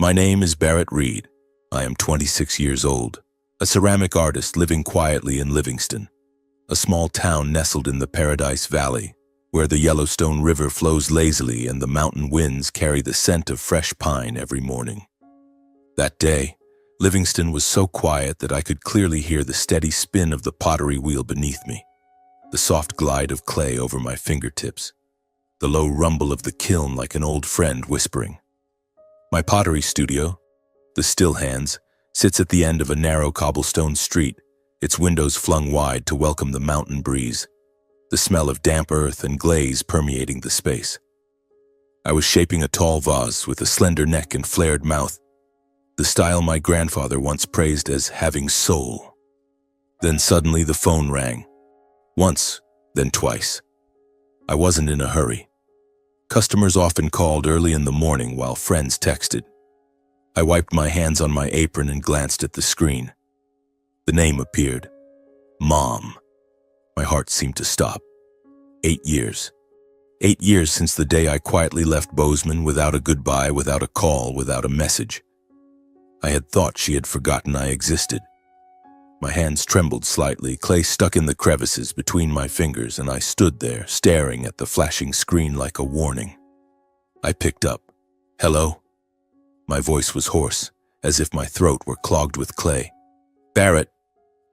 My name is Barrett Reed. I am 26 years old, a ceramic artist living quietly in Livingston, a small town nestled in the Paradise Valley, where the Yellowstone River flows lazily and the mountain winds carry the scent of fresh pine every morning. That day, Livingston was so quiet that I could clearly hear the steady spin of the pottery wheel beneath me, the soft glide of clay over my fingertips, the low rumble of the kiln like an old friend whispering. My pottery studio, the Still Hands, sits at the end of a narrow cobblestone street, its windows flung wide to welcome the mountain breeze, the smell of damp earth and glaze permeating the space. I was shaping a tall vase with a slender neck and flared mouth, the style my grandfather once praised as having soul. Then suddenly the phone rang. Once, then twice. I wasn't in a hurry. Customers often called early in the morning while friends texted. I wiped my hands on my apron and glanced at the screen. The name appeared. Mom. My heart seemed to stop. 8 years. 8 years since the day I quietly left Bozeman without a goodbye, without a call, without a message. I had thought she had forgotten I existed. My hands trembled slightly, clay stuck in the crevices between my fingers, and I stood there, staring at the flashing screen like a warning. I picked up. Hello? My voice was hoarse, as if my throat were clogged with clay. Barrett.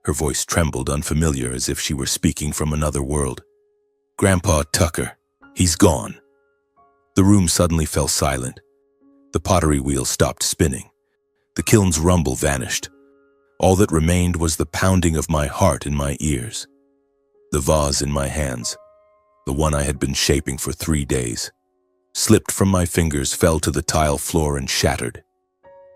Her voice trembled, unfamiliar, as if she were speaking from another world. Grandpa Tucker. He's gone. The room suddenly fell silent. The pottery wheel stopped spinning. The kiln's rumble vanished. All that remained was the pounding of my heart in my ears. The vase in my hands, the one I had been shaping for 3 days, slipped from my fingers, fell to the tile floor and shattered.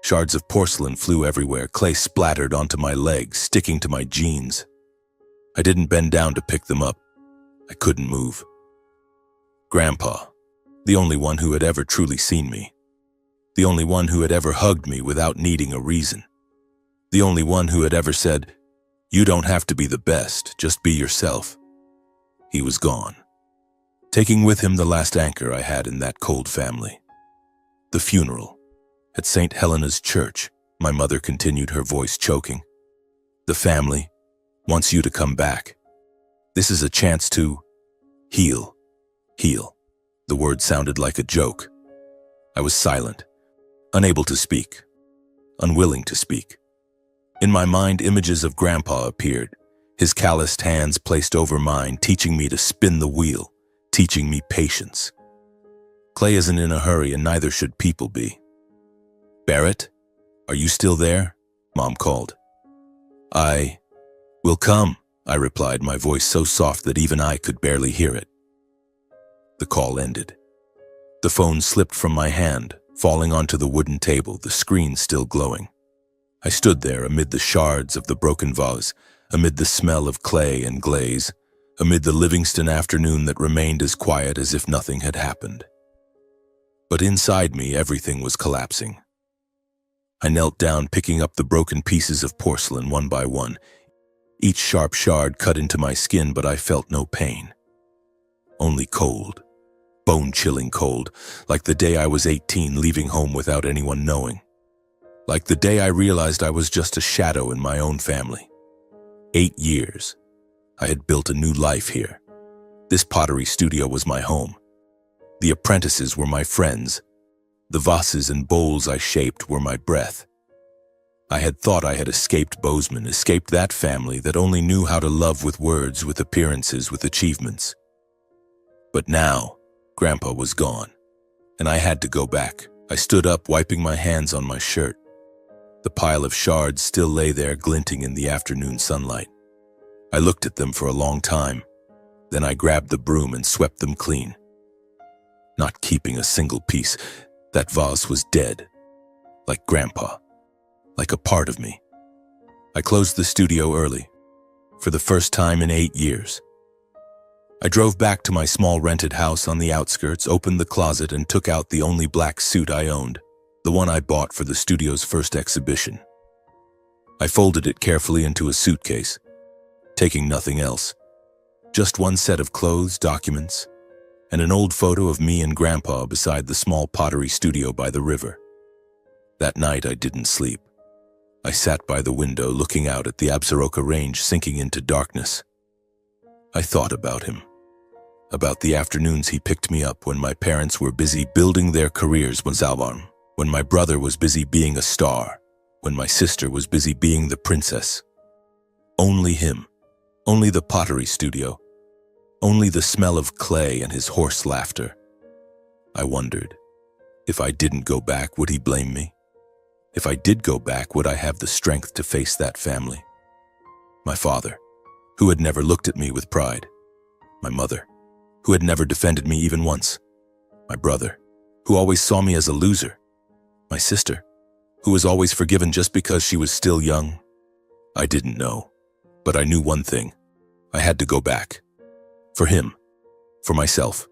Shards of porcelain flew everywhere, clay splattered onto my legs, sticking to my jeans. I didn't bend down to pick them up. I couldn't move. Grandpa, the only one who had ever truly seen me, the only one who had ever hugged me without needing a reason, the only one who had ever said, "You don't have to be the best, just be yourself." He was gone, taking with him the last anchor I had in that cold family. The funeral, at St. Helena's Church, my mother continued, her voice choking. The family wants you to come back. This is a chance to heal. Heal. The word sounded like a joke. I was silent, unable to speak, unwilling to speak. In my mind, images of Grandpa appeared, his calloused hands placed over mine, teaching me to spin the wheel, teaching me patience. Clay isn't in a hurry, and neither should people be. Barrett, are you still there? Mom called. I will come, I replied, my voice so soft that even I could barely hear it. The call ended. The phone slipped from my hand, falling onto the wooden table, the screen still glowing. I stood there amid the shards of the broken vase, amid the smell of clay and glaze, amid the Livingston afternoon that remained as quiet as if nothing had happened. But inside me, everything was collapsing. I knelt down, picking up the broken pieces of porcelain one by one. Each sharp shard cut into my skin, but I felt no pain. Only cold, bone-chilling cold, like the day I was 18, leaving home without anyone knowing. Like the day I realized I was just a shadow in my own family. 8 years. I had built a new life here. This pottery studio was my home. The apprentices were my friends. The vases and bowls I shaped were my breath. I had thought I had escaped Bozeman, escaped that family that only knew how to love with words, with appearances, with achievements. But now, Grandpa was gone, and I had to go back. I stood up, wiping my hands on my shirt. The pile of shards still lay there, glinting in the afternoon sunlight. I looked at them for a long time. Then I grabbed the broom and swept them clean. Not keeping a single piece. That vase was dead. Like Grandpa. Like a part of me. I closed the studio early. For the first time in 8 years. I drove back to my small rented house on the outskirts, opened the closet, and took out the only black suit I owned, the one I bought for the studio's first exhibition. I folded it carefully into a suitcase, taking nothing else. Just one set of clothes, documents, and an old photo of me and Grandpa beside the small pottery studio by the river. That night I didn't sleep. I sat by the window looking out at the Absaroka Range sinking into darkness. I thought about him. About the afternoons he picked me up when my parents were busy building their careers with Zalvarm, when my brother was busy being a star, when my sister was busy being the princess. Only him. Only the pottery studio. Only the smell of clay and his hoarse laughter. I wondered, if I didn't go back, would he blame me? If I did go back, would I have the strength to face that family? My father, who had never looked at me with pride. My mother, who had never defended me even once. My brother, who always saw me as a loser. My sister, who was always forgiven just because she was still young. I didn't know, but I knew one thing. I had to go back. For him. For myself.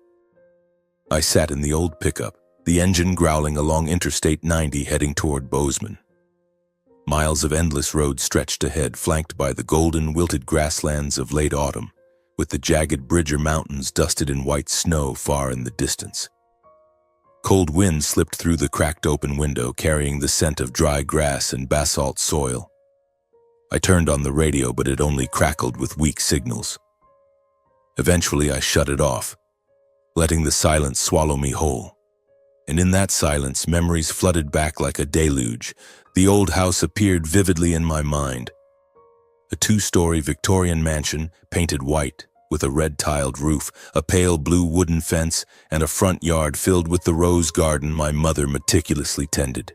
I sat in the old pickup, the engine growling along Interstate 90 heading toward Bozeman. Miles of endless road stretched ahead, flanked by the golden, wilted grasslands of late autumn, with the jagged Bridger Mountains dusted in white snow far in the distance. Cold wind slipped through the cracked open window, carrying the scent of dry grass and basalt soil. I turned on the radio, but it only crackled with weak signals. Eventually, I shut it off, letting the silence swallow me whole. And in that silence, memories flooded back like a deluge. The old house appeared vividly in my mind. A 2-story Victorian mansion, painted white, with a red-tiled roof, a pale blue wooden fence, and a front yard filled with the rose garden my mother meticulously tended.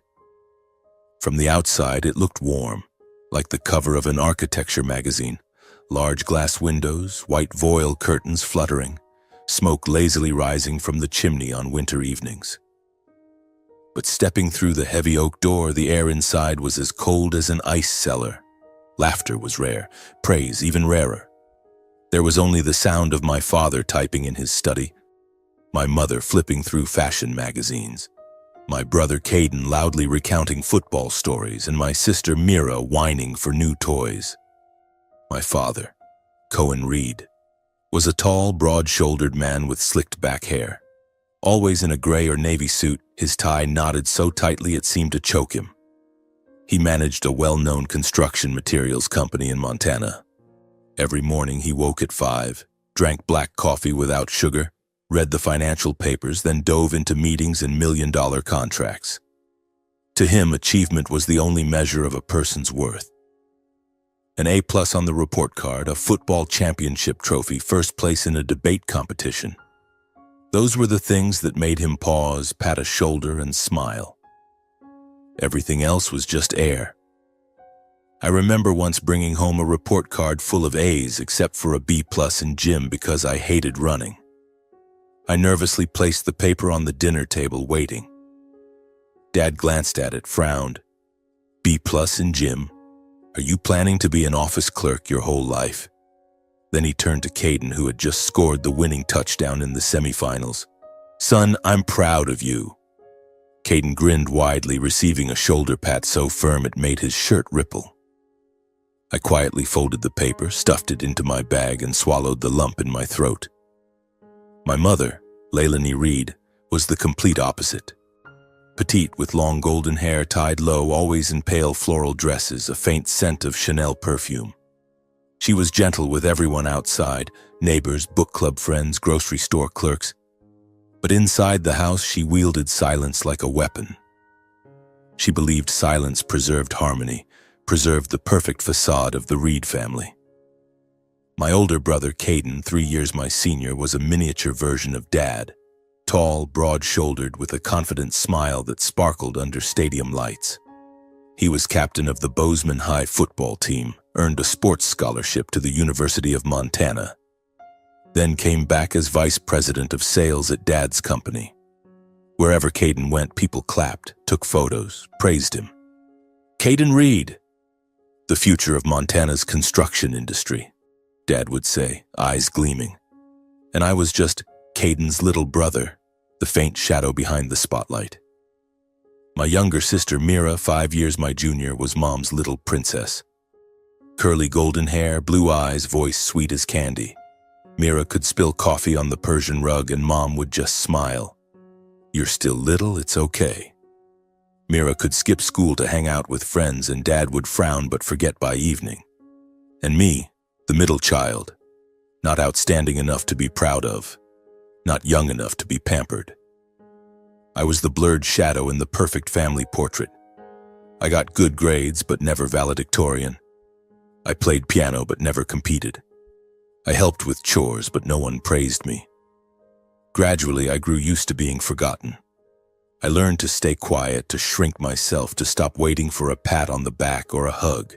From the outside, it looked warm, like the cover of an architecture magazine. Large glass windows, white voile curtains fluttering, smoke lazily rising from the chimney on winter evenings. But stepping through the heavy oak door, the air inside was as cold as an ice cellar. Laughter was rare, praise even rarer. There was only the sound of my father typing in his study, my mother flipping through fashion magazines, my brother Caden loudly recounting football stories, and my sister Mira whining for new toys. My father, Cohen Reed, was a tall, broad-shouldered man with slicked back hair. Always in a gray or navy suit, his tie knotted so tightly it seemed to choke him. He managed a well-known construction materials company in Montana. Every morning he woke at 5, drank black coffee without sugar, read the financial papers, then dove into meetings and million-dollar contracts. To him, achievement was the only measure of a person's worth. An A+ on the report card, a football championship trophy, first place in a debate competition. Those were the things that made him pause, pat a shoulder, and smile. Everything else was just air. I remember once bringing home a report card full of A's except for a B+ in gym because I hated running. I nervously placed the paper on the dinner table, waiting. Dad glanced at it, frowned. B+ in gym? Are you planning to be an office clerk your whole life? Then he turned to Caden, who had just scored the winning touchdown in the semifinals. Son, I'm proud of you. Caden grinned widely, receiving a shoulder pat so firm it made his shirt ripple. I quietly folded the paper, stuffed it into my bag, and swallowed the lump in my throat. My mother, Leilani Reed, was the complete opposite. Petite, with long golden hair tied low, always in pale floral dresses, a faint scent of Chanel perfume. She was gentle with everyone outside, neighbors, book club friends, grocery store clerks. But inside the house, she wielded silence like a weapon. She believed silence preserved harmony, preserved the perfect facade of the Reed family. My older brother, Caden, 3 years my senior, was a miniature version of Dad. Tall, broad-shouldered, with a confident smile that sparkled under stadium lights. He was captain of the Bozeman High football team, earned a sports scholarship to the University of Montana. Then came back as vice president of sales at Dad's company. Wherever Caden went, people clapped, took photos, praised him. Caden Reed, the future of Montana's construction industry, Dad would say, eyes gleaming. And I was just Caden's little brother, the faint shadow behind the spotlight. My younger sister, Mira, 5 years my junior, was Mom's little princess. Curly golden hair, blue eyes, voice sweet as candy. Mira could spill coffee on the Persian rug and Mom would just smile. You're still little, it's okay. Mira could skip school to hang out with friends, and Dad would frown but forget by evening. And me, the middle child, not outstanding enough to be proud of, not young enough to be pampered. I was the blurred shadow in the perfect family portrait. I got good grades but never valedictorian. I played piano but never competed. I helped with chores but no one praised me. Gradually, I grew used to being forgotten. I learned to stay quiet, to shrink myself, to stop waiting for a pat on the back or a hug.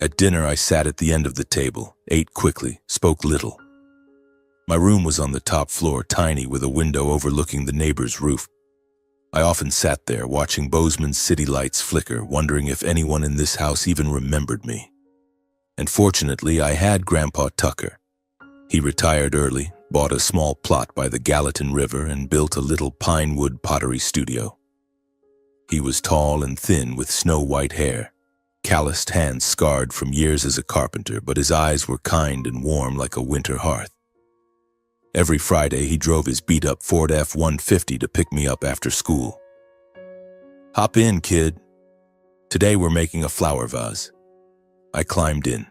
At dinner, I sat at the end of the table, ate quickly, spoke little. My room was on the top floor, tiny, with a window overlooking the neighbor's roof. I often sat there, watching Bozeman's city lights flicker, wondering if anyone in this house even remembered me. And fortunately, I had Grandpa Tucker. He retired early, bought a small plot by the Gallatin River, and built a little pine wood pottery studio. He was tall and thin with snow-white hair, calloused hands scarred from years as a carpenter, but his eyes were kind and warm like a winter hearth. Every Friday, he drove his beat-up Ford F-150 to pick me up after school. "Hop in, kid. Today we're making a flower vase." I climbed in,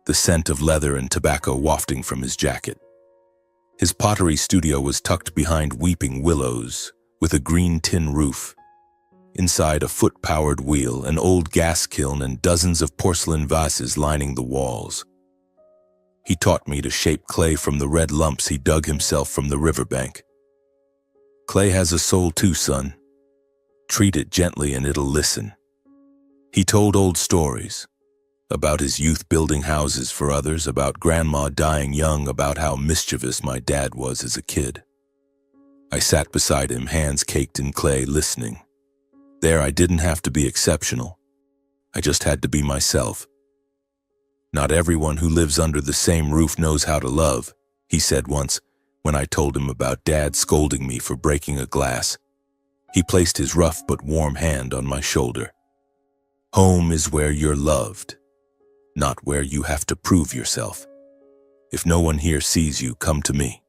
the scent of leather and tobacco wafting from his jacket. His pottery studio was tucked behind weeping willows, with a green tin roof. Inside, a foot-powered wheel, an old gas kiln, and dozens of porcelain vases lining the walls. He taught me to shape clay from the red lumps he dug himself from the riverbank. "Clay has a soul too, son. Treat it gently and it'll listen." He told old stories, about his youth building houses for others, about Grandma dying young, about how mischievous my dad was as a kid. I sat beside him, hands caked in clay, listening. There, I didn't have to be exceptional. I just had to be myself. "Not everyone who lives under the same roof knows how to love," he said once, when I told him about Dad scolding me for breaking a glass. He placed his rough but warm hand on my shoulder. "Home is where you're loved, not where you have to prove yourself. If no one here sees you, come to me.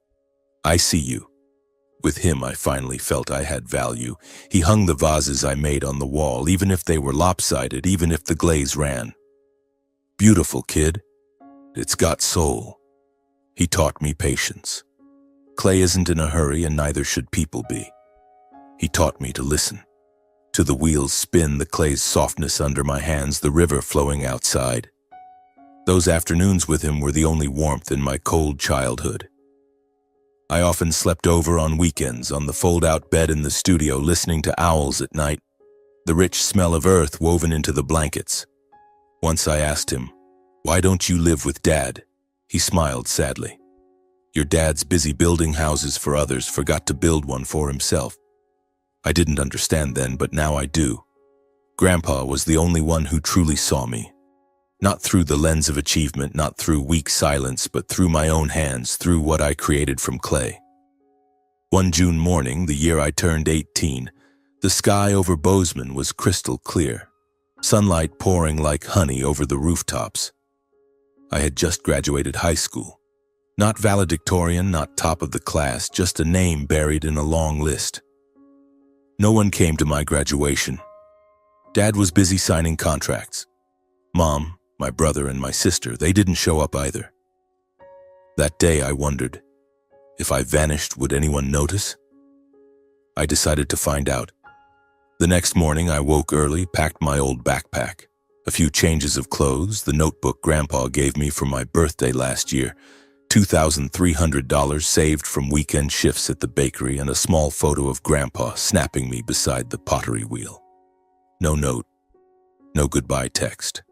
I see you." With him, I finally felt I had value. He hung the vases I made on the wall, even if they were lopsided, even if the glaze ran. "Beautiful, kid. It's got soul." He taught me patience. Clay isn't in a hurry, and neither should people be. He taught me to listen. To the wheels spin, the clay's softness under my hands, the river flowing outside. Those afternoons with him were the only warmth in my cold childhood. I often slept over on weekends on the fold-out bed in the studio, listening to owls at night, the rich smell of earth woven into the blankets. Once I asked him, "Why don't you live with Dad?" He smiled sadly. "Your dad's busy building houses for others, forgot to build one for himself." I didn't understand then, but now I do. Grandpa was the only one who truly saw me. Not through the lens of achievement, not through weak silence, but through my own hands, through what I created from clay. One June morning, the year I turned 18, the sky over Bozeman was crystal clear, sunlight pouring like honey over the rooftops. I had just graduated high school. Not valedictorian, not top of the class, just a name buried in a long list. No one came to my graduation. Dad was busy signing contracts. Mom, my brother, and my sister, they didn't show up either. That day I wondered, if I vanished, would anyone notice? I decided to find out. The next morning I woke early, packed my old backpack, a few changes of clothes, the notebook Grandpa gave me for my birthday last year, $2,300 saved from weekend shifts at the bakery, and a small photo of Grandpa snapping me beside the pottery wheel. No note, no goodbye text.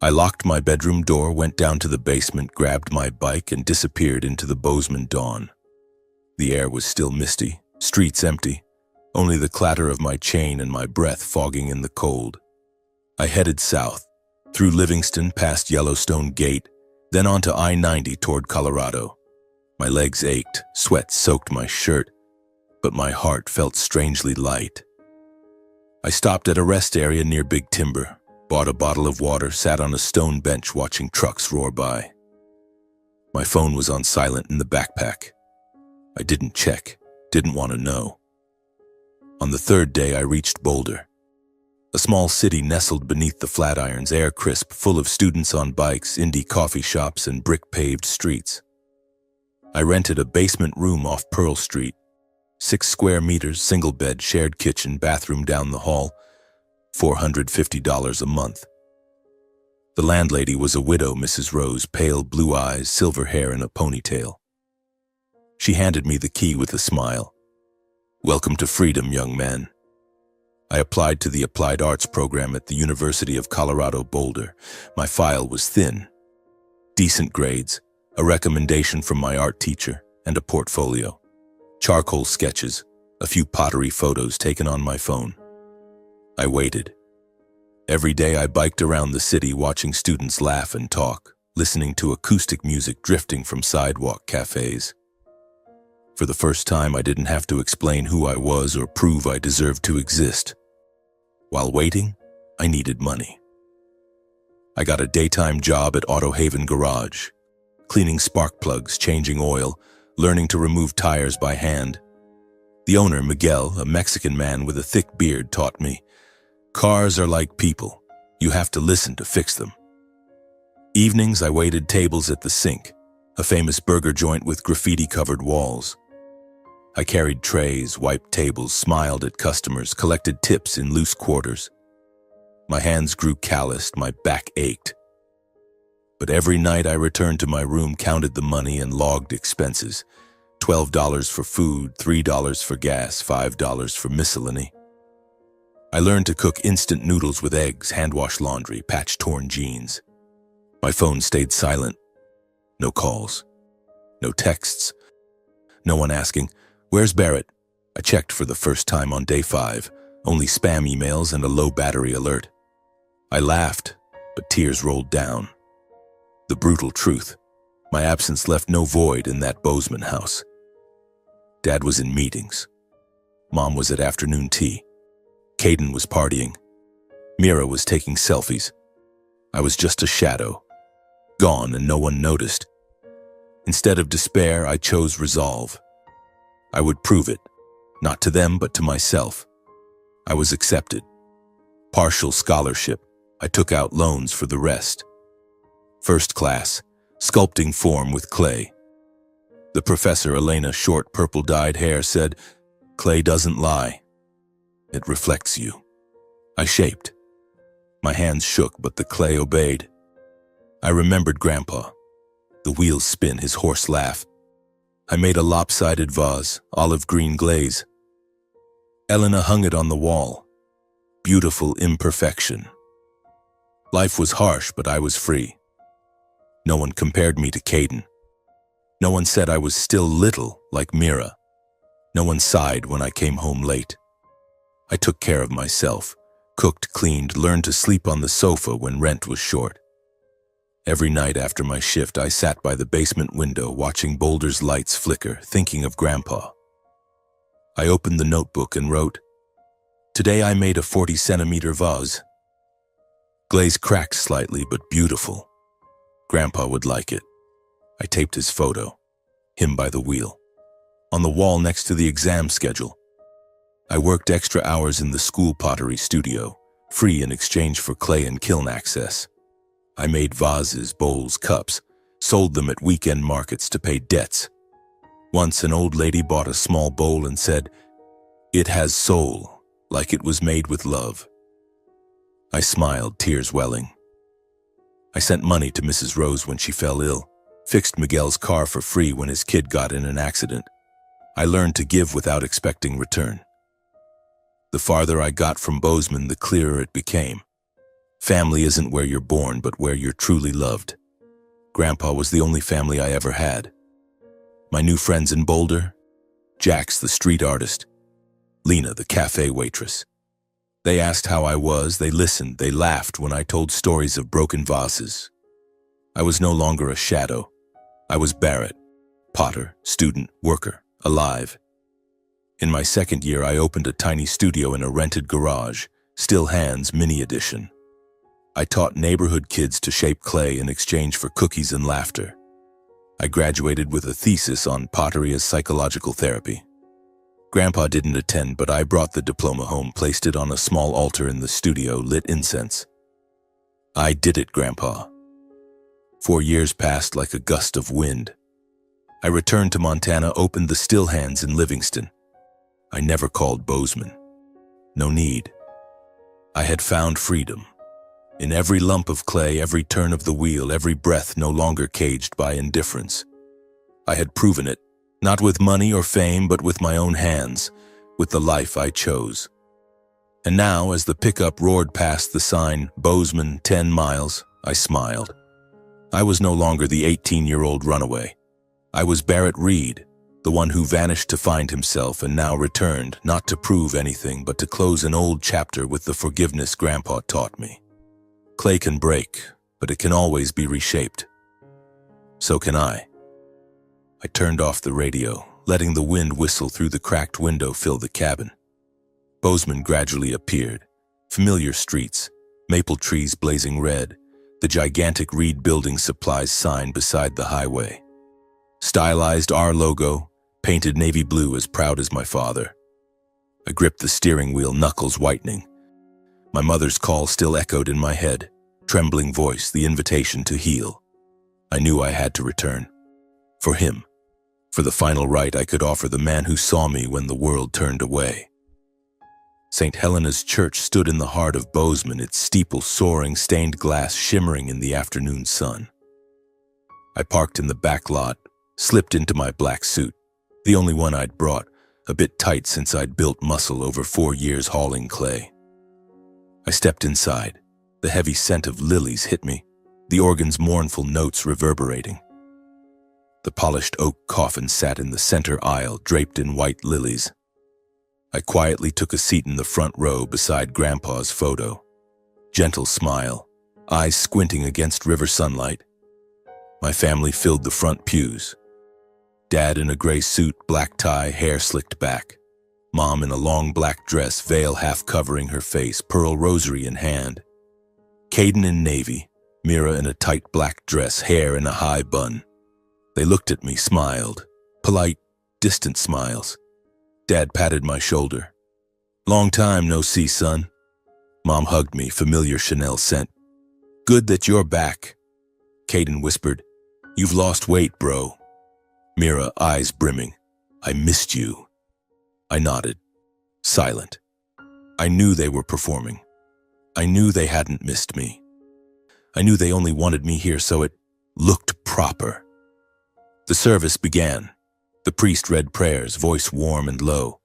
I locked my bedroom door, went down to the basement, grabbed my bike, and disappeared into the Bozeman dawn. The air was still misty, streets empty, only the clatter of my chain and my breath fogging in the cold. I headed south, through Livingston, past Yellowstone Gate, then onto I-90 toward Colorado. My legs ached, sweat soaked my shirt, but my heart felt strangely light. I stopped at a rest area near Big Timber, bought a bottle of water, sat on a stone bench watching trucks roar by. My phone was on silent in the backpack. I didn't check, didn't want to know. On the third day, I reached Boulder, a small city nestled beneath the Flatirons, air crisp, full of students on bikes, indie coffee shops, and brick-paved streets. I rented a basement room off Pearl Street, 6 square meters, single bed, shared kitchen, bathroom down the hall, $450 a month. The landlady was a widow, Mrs. Rose, pale blue eyes, silver hair, and a ponytail. She handed me the key with a smile. "Welcome to freedom, young man." I applied to the Applied Arts program at the University of Colorado Boulder. My file was thin. Decent grades, a recommendation from my art teacher, and a portfolio. Charcoal sketches, a few pottery photos taken on my phone. I waited. Every day I biked around the city watching students laugh and talk, listening to acoustic music drifting from sidewalk cafes. For the first time, I didn't have to explain who I was or prove I deserved to exist. While waiting, I needed money. I got a daytime job at Auto Haven Garage, cleaning spark plugs, changing oil, learning to remove tires by hand. The owner, Miguel, a Mexican man with a thick beard, taught me, "Cars are like people. You have to listen to fix them." Evenings, I waited tables at the Sink, a famous burger joint with graffiti-covered walls. I carried trays, wiped tables, smiled at customers, collected tips in loose quarters. My hands grew calloused, my back ached. But every night I returned to my room, counted the money, and logged expenses. $12 for food, $3 for gas, $5 for miscellany. I learned to cook instant noodles with eggs, hand-wash laundry, patch torn jeans. My phone stayed silent. No calls. No texts. No one asking, "Where's Barrett?" I checked for the first time on day 5, only spam emails and a low battery alert. I laughed, but tears rolled down. The brutal truth, my absence left no void in that Bozeman house. Dad was in meetings. Mom was at afternoon tea. Caden was partying. Mira was taking selfies. I was just a shadow, gone and no one noticed. Instead of despair, I chose resolve. I would prove it, not to them but to myself. I was accepted. Partial scholarship. I took out loans for the rest. First class, sculpting form with clay. The professor, Elena, short purple-dyed hair, said, "Clay doesn't lie. It reflects you." I shaped. My hands shook, but the clay obeyed. I remembered Grandpa. The wheels spin, his hoarse laugh. I made a lopsided vase, olive green glaze. Elena hung it on the wall. Beautiful imperfection. Life was harsh, but I was free. No one compared me to Caden. No one said I was still little like Mira. No one sighed when I came home late. I took care of myself, cooked, cleaned, learned to sleep on the sofa when rent was short. Every night after my shift, I sat by the basement window watching Boulder's lights flicker, thinking of Grandpa. I opened the notebook and wrote, "Today I made a 40-centimeter vase. Glaze cracked slightly, but beautiful. Grandpa would like it." I taped his photo, him by the wheel, on the wall next to the exam schedule. I worked extra hours in the school pottery studio, free in exchange for clay and kiln access. I made vases, bowls, cups, sold them at weekend markets to pay debts. Once an old lady bought a small bowl and said, "It has soul, like it was made with love." I smiled, tears welling. I sent money to Mrs. Rose when she fell ill, fixed Miguel's car for free when his kid got in an accident. I learned to give without expecting return. The farther I got from Bozeman, the clearer it became. Family isn't where you're born, but where you're truly loved. Grandpa was the only family I ever had. My new friends in Boulder, Jax, the street artist, Lena, the cafe waitress. They asked how I was, they listened, they laughed when I told stories of broken vases. I was no longer a shadow. I was Barrett, potter, student, worker, alive. In my second year, I opened a tiny studio in a rented garage, Still Hands Mini Edition. I taught neighborhood kids to shape clay in exchange for cookies and laughter. I graduated with a thesis on pottery as psychological therapy. Grandpa didn't attend, but I brought the diploma home, placed it on a small altar in the studio, lit incense. I did it, Grandpa. 4 years passed like a gust of wind. I returned to Montana, opened the still hands in Livingston. I never called Bozeman. No need. I had found freedom. In every lump of clay, every turn of the wheel, every breath no longer caged by indifference. I had proven it, not with money or fame, but with my own hands, with the life I chose. And now, as the pickup roared past the sign, Bozeman, 10 miles, I smiled. I was no longer the 18-year-old runaway. I was Barrett Reed, the one who vanished to find himself and now returned, not to prove anything, but to close an old chapter with the forgiveness Grandpa taught me. Clay can break, but it can always be reshaped. So can I. I turned off the radio, letting the wind whistle through the cracked window fill the cabin. Bozeman gradually appeared. Familiar streets, maple trees blazing red, the gigantic Reed Building Supplies sign beside the highway. Stylized R logo, painted navy blue, as proud as my father. I gripped the steering wheel, knuckles whitening. My mother's call still echoed in my head, trembling voice, the invitation to heal. I knew I had to return. For him. For the final right I could offer the man who saw me when the world turned away. St. Helena's Church stood in the heart of Bozeman, its steeple soaring, stained glass shimmering in the afternoon sun. I parked in the back lot, slipped into my black suit, the only one I'd brought, a bit tight since I'd built muscle over 4 years hauling clay. I stepped inside. The heavy scent of lilies hit me, the organ's mournful notes reverberating. The polished oak coffin sat in the center aisle, draped in white lilies. I quietly took a seat in the front row beside Grandpa's photo. Gentle smile, eyes squinting against river sunlight. My family filled the front pews. Dad in a gray suit, black tie, hair slicked back. Mom in a long black dress, veil half covering her face, pearl rosary in hand. Caden in navy, Mira in a tight black dress, hair in a high bun. They looked at me, smiled. Polite, distant smiles. Dad patted my shoulder. "Long time no see, son." Mom hugged me, familiar Chanel scent. "Good that you're back." Caden whispered, "You've lost weight, bro." Mira, eyes brimming, "I missed you." I nodded, silent. I knew they were performing. I knew they hadn't missed me. I knew they only wanted me here so it looked proper. The service began. The priest read prayers, voice warm and low.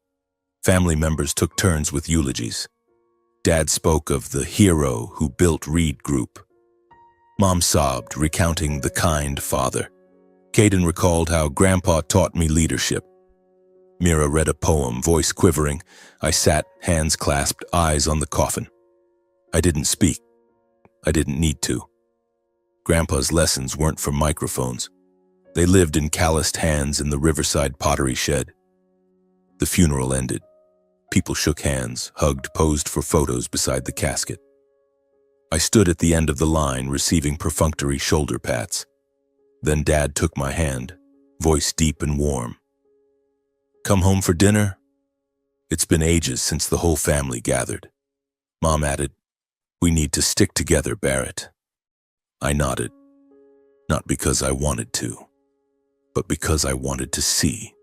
Family members took turns with eulogies. Dad spoke of the hero who built Reed Group. Mom sobbed, recounting the kind father. Caden recalled how Grandpa taught me leadership. Mira read a poem, voice quivering. I sat, hands clasped, eyes on the coffin. I didn't speak. I didn't need to. Grandpa's lessons weren't for microphones. They lived in calloused hands in the riverside pottery shed. The funeral ended. People shook hands, hugged, posed for photos beside the casket. I stood at the end of the line, receiving perfunctory shoulder pats. Then Dad took my hand, voice deep and warm. "Come home for dinner?" It's been ages since the whole family gathered. Mom added, "We need to stick together, Barrett." I nodded, not because I wanted to, but because I wanted to see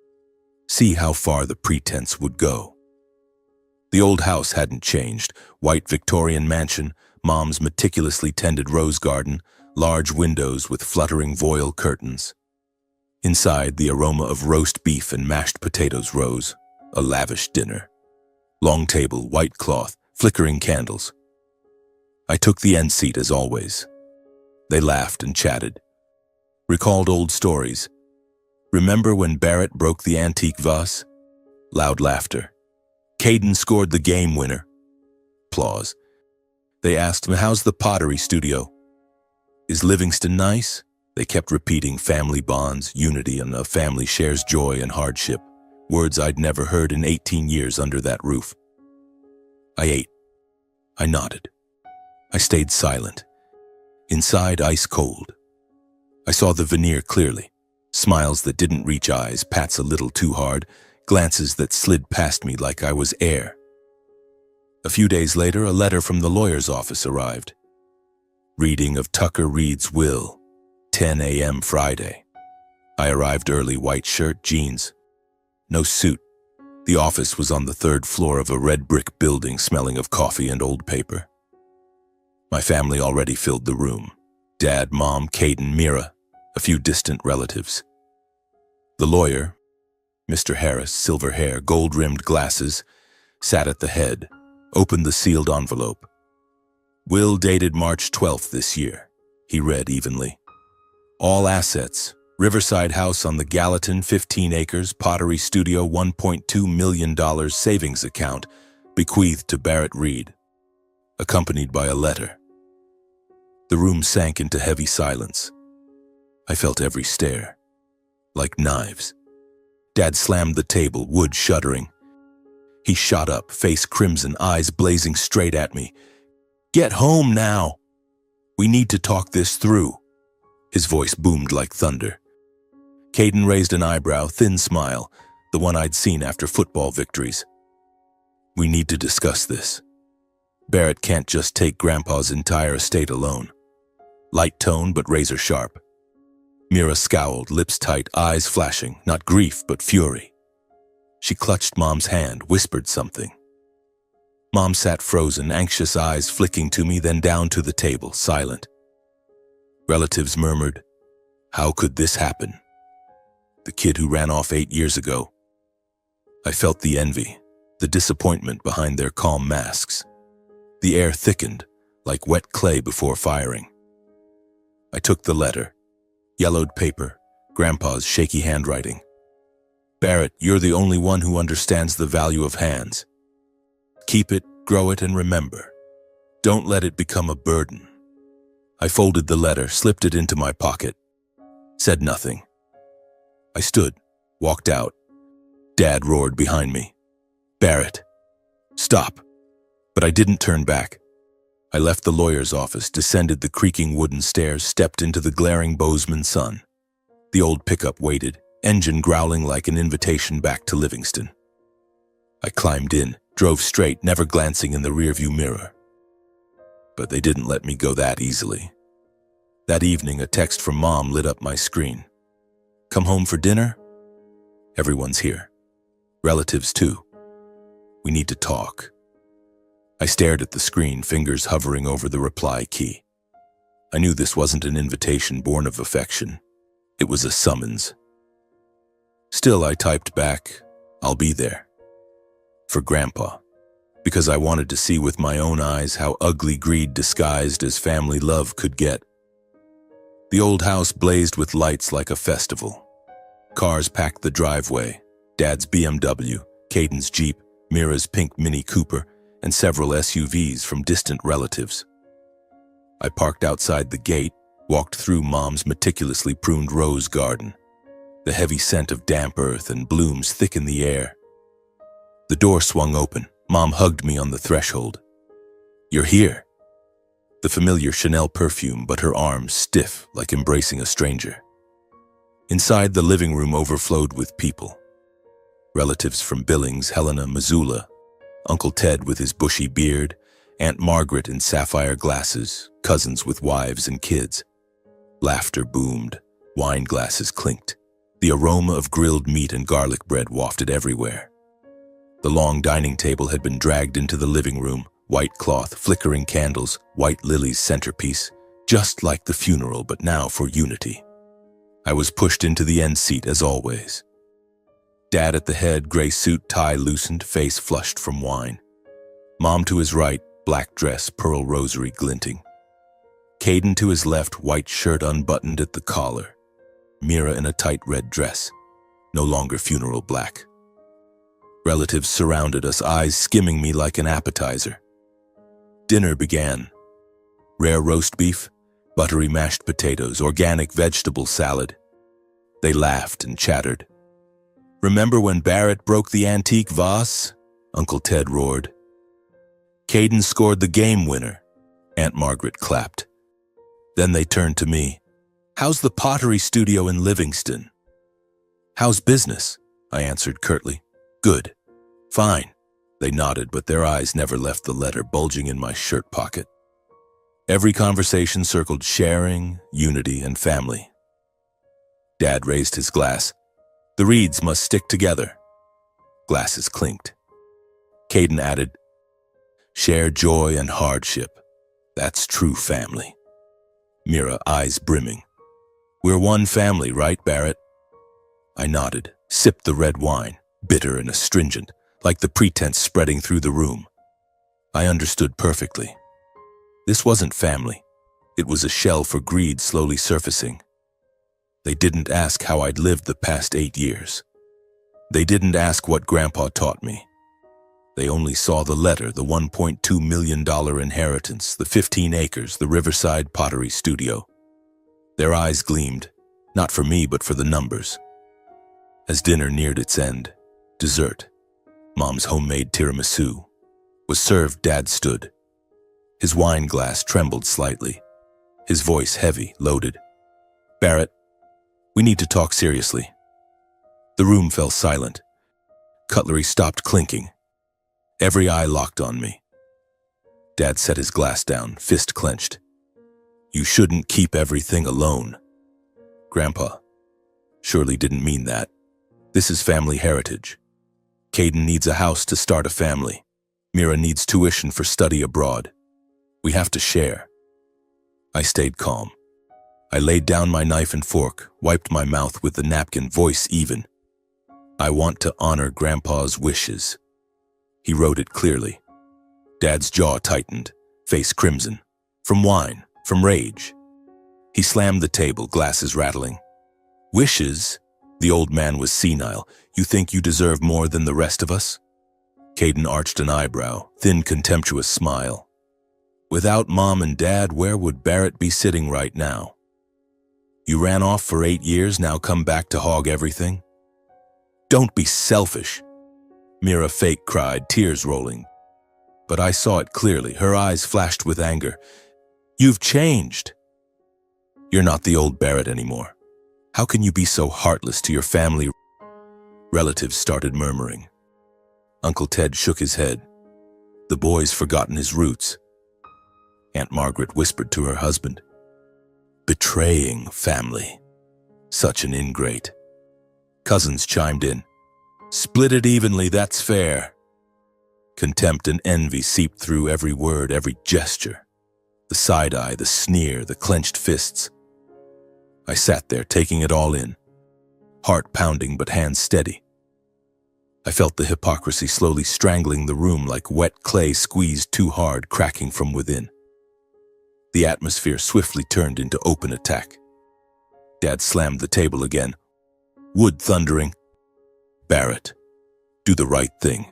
how far the pretense would go. The old house hadn't changed, white Victorian mansion, Mom's meticulously tended rose garden, large windows with fluttering voile curtains. Inside, the aroma of roast beef and mashed potatoes rose, a lavish dinner. Long table, white cloth, flickering candles. I took the end seat as always. They laughed and chatted, recalled old stories. "Remember when Barrett broke the antique vase?" Loud laughter. "Caden scored the game winner." Applause. They asked me, "How's the pottery studio?" "Is Livingston nice?" They kept repeating family bonds, unity, and a family shares joy and hardship, words I'd never heard in 18 years under that roof. I ate. I nodded. I stayed silent. Inside, ice cold. I saw the veneer clearly. Smiles that didn't reach eyes, pats a little too hard, glances that slid past me like I was air. A few days later, a letter from the lawyer's office arrived. Reading of Tucker Reed's will, 10 a.m. Friday. I arrived early, white shirt, jeans. No suit. The office was on the third floor of a red brick building smelling of coffee and old paper. My family already filled the room. Dad, Mom, Caden, Mira, a few distant relatives. The lawyer, Mr. Harris, silver hair, gold-rimmed glasses, sat at the head, opened the sealed envelope. Will dated March 12th this year, he read evenly. All assets, Riverside House on the Gallatin, 15 acres, pottery studio, $1.2 million savings account, bequeathed to Barrett Reed, accompanied by a letter. The room sank into heavy silence. I felt every stare, like knives. Dad slammed the table, wood shuddering. He shot up, face crimson, eyes blazing straight at me. "Get home now! We need to talk this through." His voice boomed like thunder. Caden raised an eyebrow, thin smile, the one I'd seen after football victories. "We need to discuss this. Barrett can't just take Grandpa's entire estate alone." Light tone, but razor sharp. Mira scowled, lips tight, eyes flashing, not grief, but fury. She clutched Mom's hand, whispered something. Mom sat frozen, anxious eyes flicking to me, then down to the table, silent. Relatives murmured, "How could this happen? The kid who ran off 8 years ago." I felt the envy, the disappointment behind their calm masks. The air thickened, like wet clay before firing. I took the letter. Yellowed paper, Grandpa's shaky handwriting. "Barrett, you're the only one who understands the value of hands. Keep it, grow it, and remember. Don't let it become a burden." I folded the letter, slipped it into my pocket, said nothing. I stood, walked out. Dad roared behind me, "Barrett, stop." But I didn't turn back. I left the lawyer's office, descended the creaking wooden stairs, stepped into the glaring Bozeman sun. The old pickup waited, engine growling like an invitation back to Livingston. I climbed in, drove straight, never glancing in the rearview mirror. But they didn't let me go that easily. That evening, a text from Mom lit up my screen. "Come home for dinner? Everyone's here. Relatives too. We need to talk." I stared at the screen, fingers hovering over the reply key. I knew this wasn't an invitation born of affection. It was a summons. Still, I typed back, "I'll be there." For Grandpa. Because I wanted to see with my own eyes how ugly greed disguised as family love could get. The old house blazed with lights like a festival. Cars packed the driveway, Dad's BMW, Caden's Jeep, Mira's pink Mini Cooper, and several SUVs from distant relatives. I parked outside the gate, walked through Mom's meticulously pruned rose garden. The heavy scent of damp earth and blooms thick in the air. The door swung open. Mom hugged me on the threshold. "You're here." The familiar Chanel perfume, but her arms stiff like embracing a stranger. Inside, the living room overflowed with people. Relatives from Billings, Helena, Missoula, Uncle Ted with his bushy beard, Aunt Margaret in sapphire glasses, cousins with wives and kids. Laughter boomed, wine glasses clinked. The aroma of grilled meat and garlic bread wafted everywhere. The long dining table had been dragged into the living room, white cloth, flickering candles, white lilies centerpiece, just like the funeral, but now for unity. I was pushed into the end seat as always. Dad at the head, gray suit, tie loosened, face flushed from wine. Mom to his right, black dress, pearl rosary glinting. Caden to his left, white shirt unbuttoned at the collar. Mira in a tight red dress, no longer funeral black. Relatives surrounded us, eyes skimming me like an appetizer. Dinner began. Rare roast beef, buttery mashed potatoes, organic vegetable salad. They laughed and chattered. "Remember when Barrett broke the antique vase?" Uncle Ted roared. "Caden scored the game winner." Aunt Margaret clapped. Then they turned to me. "How's the pottery studio in Livingston?" "How's business?" I answered curtly. Good. Fine. They nodded, but their eyes never left the letter bulging in my shirt pocket. Every conversation circled sharing, unity, and family. Dad raised his glass. The Reeds must stick together. Glasses clinked. Caden added, share joy and hardship. That's true family. Mira, eyes brimming. We're one family, right, Barrett? I nodded, sipped the red wine, bitter and astringent, like the pretense spreading through the room. I understood perfectly. This wasn't family. It was a shell for greed slowly surfacing. They didn't ask how I'd lived the past 8 years. They didn't ask what Grandpa taught me. They only saw the letter, the $1.2 million inheritance, the 15 acres, the Riverside Pottery Studio. Their eyes gleamed, not for me but for the numbers. As dinner neared its end, dessert, Mom's homemade tiramisu, was served. Dad stood. His wine glass trembled slightly, his voice heavy, loaded. Barrett, we need to talk seriously. The room fell silent. Cutlery stopped clinking. Every eye locked on me. Dad set his glass down, fist clenched. You shouldn't keep everything alone. Grandpa, surely didn't mean that. This is family heritage. Caden needs a house to start a family. Mira needs tuition for study abroad. We have to share. I stayed calm. I laid down my knife and fork, wiped my mouth with the napkin, voice even. I want to honor Grandpa's wishes. He wrote it clearly. Dad's jaw tightened, face crimson. From wine, from rage. He slammed the table, glasses rattling. Wishes? The old man was senile. You think you deserve more than the rest of us? Caden arched an eyebrow, thin, contemptuous smile. Without Mom and Dad, where would Barrett be sitting right now? You ran off for 8 years, now come back to hog everything? Don't be selfish. Mira fake cried, tears rolling. But I saw it clearly. Her eyes flashed with anger. You've changed. You're not the old Barrett anymore. How can you be so heartless to your family? Relatives started murmuring. Uncle Ted shook his head. The boy's forgotten his roots. Aunt Margaret whispered to her husband. Betraying family. Such an ingrate. Cousins chimed in. Split it evenly, that's fair. Contempt and envy seeped through every word, every gesture. The side-eye, the sneer, the clenched fists. I sat there, taking it all in. Heart pounding, but hands steady. I felt the hypocrisy slowly strangling the room like wet clay squeezed too hard, cracking from within. The atmosphere swiftly turned into open attack. Dad slammed the table again. Wood thundering. Barrett, do the right thing.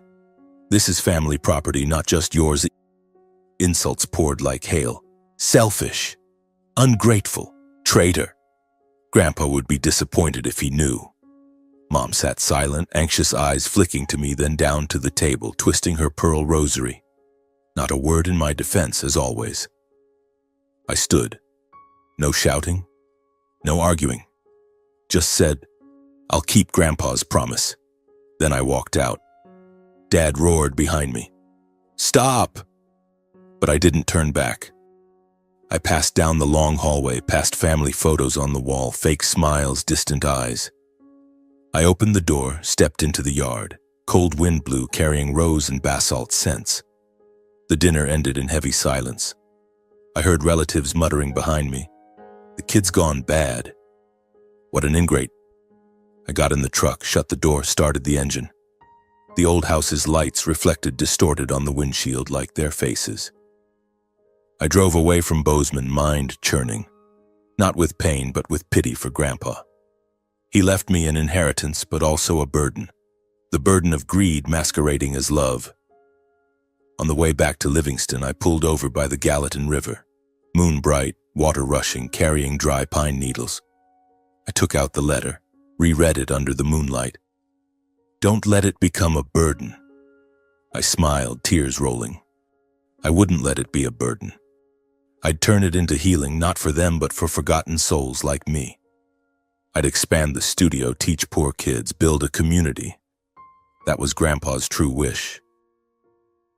This is family property, not just yours. Insults poured like hail. Selfish. Ungrateful. Traitor. Grandpa would be disappointed if he knew. Mom sat silent, anxious eyes flicking to me, then down to the table, twisting her pearl rosary. Not a word in my defense, as always. I stood. No shouting. No arguing. Just said, I'll keep Grandpa's promise. Then I walked out. Dad roared behind me. Stop! But I didn't turn back. I passed down the long hallway, past family photos on the wall, fake smiles, distant eyes. I opened the door, stepped into the yard. Cold wind blew, carrying rose and basalt scents. The dinner ended in heavy silence. I heard relatives muttering behind me. The kid's gone bad. What an ingrate. I got in the truck, shut the door, started the engine. The old house's lights reflected distorted on the windshield like their faces. I drove away from Bozeman, mind churning. Not with pain, but with pity for Grandpa. He left me an inheritance, but also a burden. The burden of greed masquerading as love. On the way back to Livingston, I pulled over by the Gallatin River. Moon bright, water rushing, carrying dry pine needles. I took out the letter, reread it under the moonlight. Don't let it become a burden. I smiled, tears rolling. I wouldn't let it be a burden. I'd turn it into healing, not for them, but for forgotten souls like me. I'd expand the studio, teach poor kids, build a community. That was Grandpa's true wish.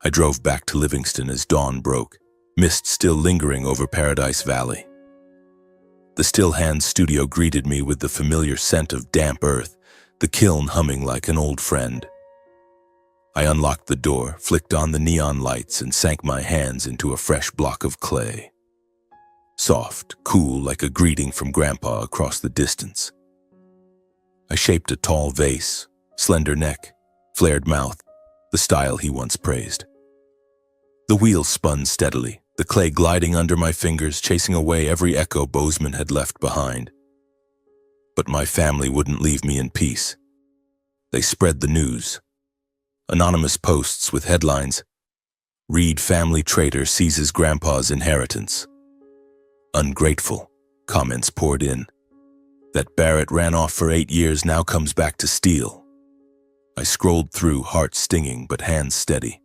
I drove back to Livingston as dawn broke, mist still lingering over Paradise Valley. The Still Hands studio greeted me with the familiar scent of damp earth, the kiln humming like an old friend. I unlocked the door, flicked on the neon lights, and sank my hands into a fresh block of clay. Soft, cool, like a greeting from Grandpa across the distance. I shaped a tall vase, slender neck, flared mouth, the style he once praised. The wheel spun steadily, the clay gliding under my fingers, chasing away every echo Bozeman had left behind. But my family wouldn't leave me in peace. They spread the news. Anonymous posts with headlines, "Reed family traitor seizes Grandpa's inheritance." "Ungrateful," comments poured in. "That Barrett ran off for 8 years now comes back to steal." I scrolled through, heart stinging but hands steady.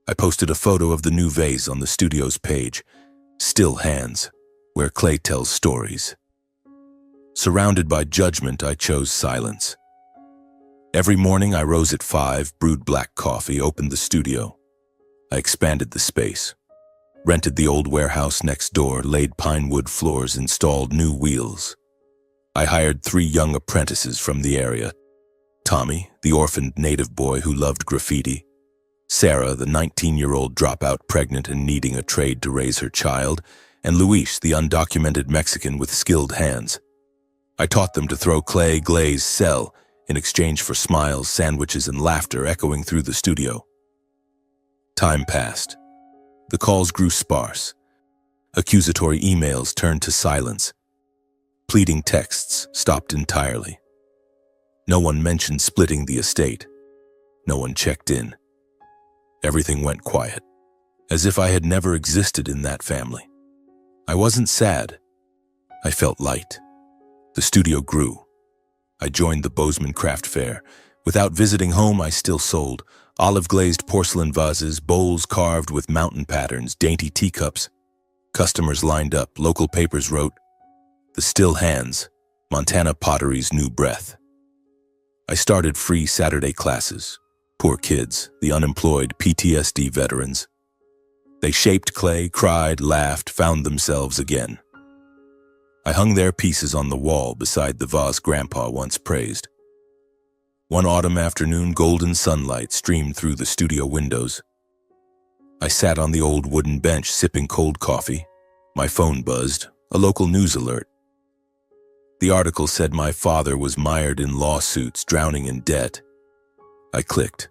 I posted a photo of the new vase on the studio's page, "Still Hands, where clay tells stories." Surrounded by judgment, I chose silence. Every morning I rose at 5, brewed black coffee, opened the studio. I expanded the space, rented the old warehouse next door, laid pine wood floors, installed new wheels. I hired 3 young apprentices from the area. Tommy, the orphaned native boy who loved graffiti. Sarah, the 19-year-old dropout pregnant and needing a trade to raise her child. And Luis, the undocumented Mexican with skilled hands. I taught them to throw clay, glaze, sell, in exchange for smiles, sandwiches, and laughter echoing through the studio. Time passed. The calls grew sparse. Accusatory emails turned to silence. Pleading texts stopped entirely. No one mentioned splitting the estate. No one checked in. Everything went quiet, as if I had never existed in that family. I wasn't sad. I felt light. The studio grew. I joined the Bozeman Craft Fair. Without visiting home, I still sold olive-glazed porcelain vases, bowls carved with mountain patterns, dainty teacups. Customers lined up. Local papers wrote, "The Still Hands, Montana Pottery's New Breath." I started free Saturday classes. Poor kids, the unemployed, PTSD veterans. They shaped clay, cried, laughed, found themselves again. I hung their pieces on the wall beside the vase Grandpa once praised. One autumn afternoon, golden sunlight streamed through the studio windows. I sat on the old wooden bench sipping cold coffee. My phone buzzed, a local news alert. The article said my father was mired in lawsuits, drowning in debt. I clicked.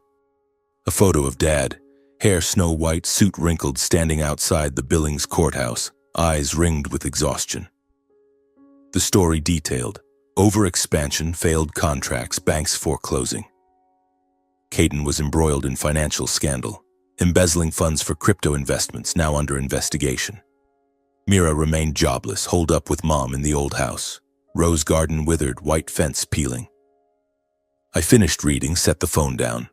A photo of Dad, hair snow-white, suit wrinkled, standing outside the Billings courthouse, eyes ringed with exhaustion. The story detailed overexpansion, failed contracts, banks foreclosing. Caden was embroiled in financial scandal, embezzling funds for crypto investments now under investigation. Mira remained jobless, holed up with Mom in the old house. Rose garden withered, white fence peeling. I finished reading, set the phone down.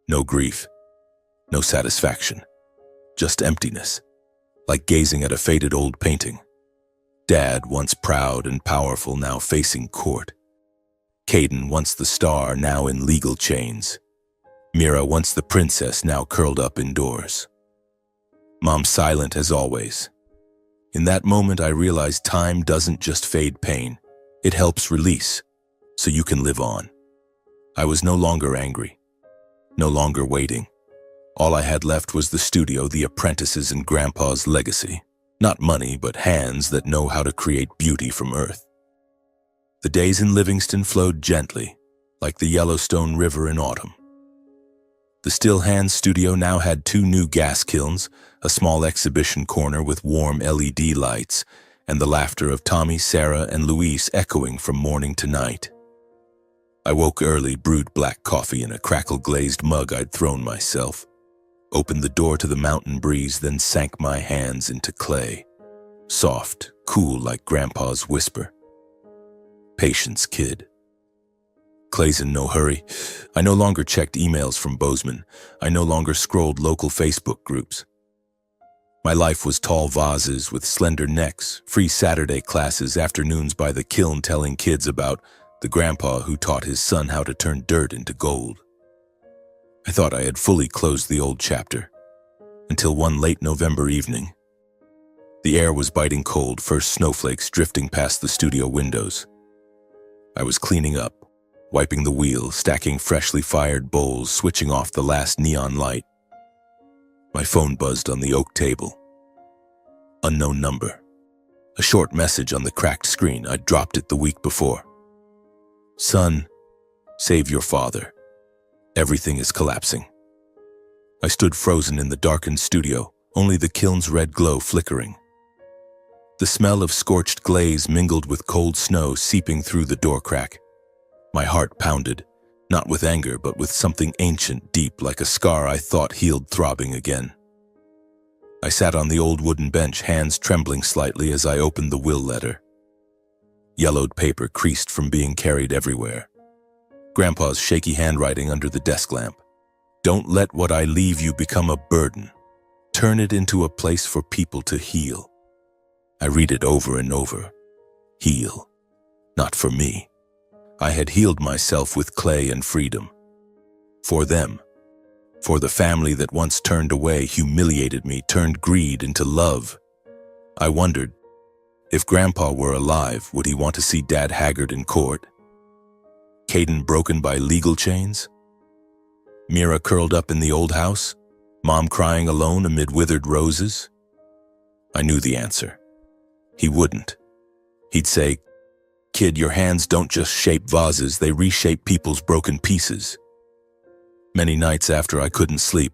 No grief, no satisfaction, just emptiness, like gazing at a faded old painting. Dad, once proud and powerful, now facing court. Caden, once the star, now in legal chains. Mira, once the princess, now curled up indoors. Mom silent as always. In that moment, I realized time doesn't just fade pain. It helps release, so you can live on. I was no longer angry, no longer waiting. All I had left was the studio, the apprentices, and Grandpa's legacy. Not money, but hands that know how to create beauty from earth. The days in Livingston flowed gently, like the Yellowstone River in autumn. The Still Hands studio now had 2 new gas kilns, a small exhibition corner with warm LED lights, and the laughter of Tommy, Sarah, and Luis echoing from morning to night. I woke early, brewed black coffee in a crackle-glazed mug I'd thrown myself, opened the door to the mountain breeze, then sank my hands into clay, soft, cool like Grandpa's whisper. Patience, kid. Clay's in no hurry. I no longer checked emails from Bozeman. I no longer scrolled local Facebook groups. My life was tall vases with slender necks, free Saturday classes, afternoons by the kiln telling kids about the grandpa who taught his son how to turn dirt into gold. I thought I had fully closed the old chapter, until one late November evening. The air was biting cold, first snowflakes drifting past the studio windows. I was cleaning up, wiping the wheel, stacking freshly fired bowls, switching off the last neon light. My phone buzzed on the oak table. Unknown number. A short message on the cracked screen. I'd dropped it the week before. Son, save your father. Everything is collapsing. I stood frozen in the darkened studio, only the kiln's red glow flickering. The smell of scorched glaze mingled with cold snow seeping through the door crack. My heart pounded, not with anger, but with something ancient, deep, like a scar I thought healed, throbbing again. I sat on the old wooden bench, hands trembling slightly as I opened the will letter. Yellowed paper creased from being carried everywhere. Grandpa's shaky handwriting under the desk lamp. Don't let what I leave you become a burden. Turn it into a place for people to heal. I read it over and over. Heal. Not for me. I had healed myself with clay and freedom. For them. For the family that once turned away, humiliated me, turned greed into love. I wondered, if Grandpa were alive, would he want to see Dad haggard in court? Caden broken by legal chains? Mira curled up in the old house? Mom crying alone amid withered roses? I knew the answer. He wouldn't. He'd say, "Kid, your hands don't just shape vases, they reshape people's broken pieces." Many nights after I couldn't sleep,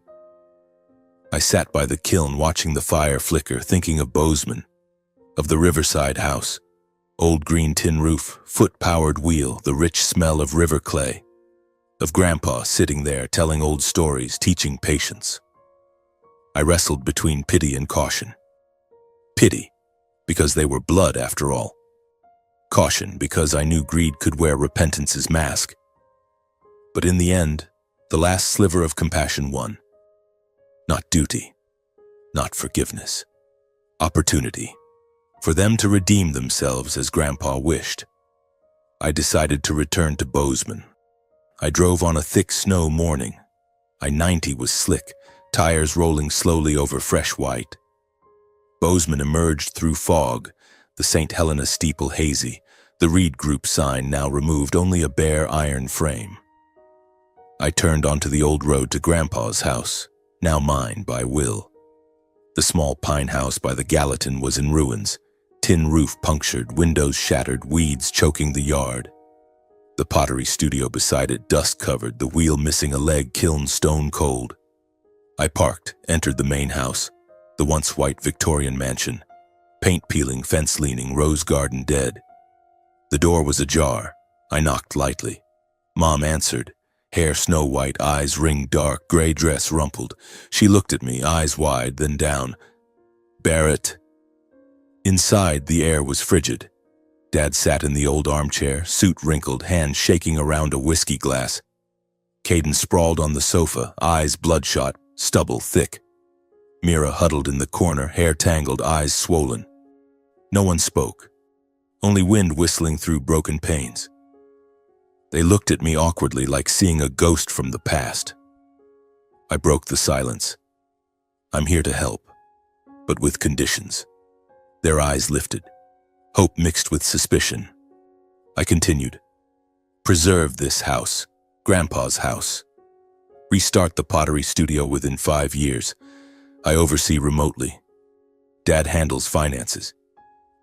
I sat by the kiln watching the fire flicker, thinking of Bozeman, of the riverside house, old green tin roof, foot-powered wheel, the rich smell of river clay, of Grandpa sitting there telling old stories, teaching patience. I wrestled between pity and caution. Pity, because they were blood after all. Caution, because I knew greed could wear repentance's mask. But in the end, the last sliver of compassion won. Not duty, not forgiveness. Opportunity, for them to redeem themselves as Grandpa wished. I decided to return to Bozeman. I drove on a thick snow morning. I-90 was slick, tires rolling slowly over fresh white. Bozeman emerged through fog, the St. Helena steeple hazy, the Reed Group sign now removed, only a bare iron frame. I turned onto the old road to Grandpa's house, now mine by will. The small pine house by the Gallatin was in ruins, tin roof punctured, windows shattered, weeds choking the yard. The pottery studio beside it dust-covered, the wheel missing a leg, kiln stone cold. I parked, entered the main house, the once white Victorian mansion, paint peeling, fence leaning, rose garden dead. The door was ajar. I knocked lightly. Mom answered, hair snow white, eyes ring dark, gray dress rumpled. She looked at me, eyes wide, then down. "Barrett." Inside, the air was frigid. Dad sat in the old armchair, suit wrinkled, hands shaking around a whiskey glass. Caden sprawled on the sofa, eyes bloodshot, stubble thick. Mira huddled in the corner, hair tangled, eyes swollen. No one spoke, only wind whistling through broken panes. They looked at me awkwardly, like seeing a ghost from the past. I broke the silence. "I'm here to help, but with conditions." Their eyes lifted, hope mixed with suspicion. I continued. "Preserve this house, Grandpa's house. Restart the pottery studio within 5 years. I oversee remotely. Dad handles finances.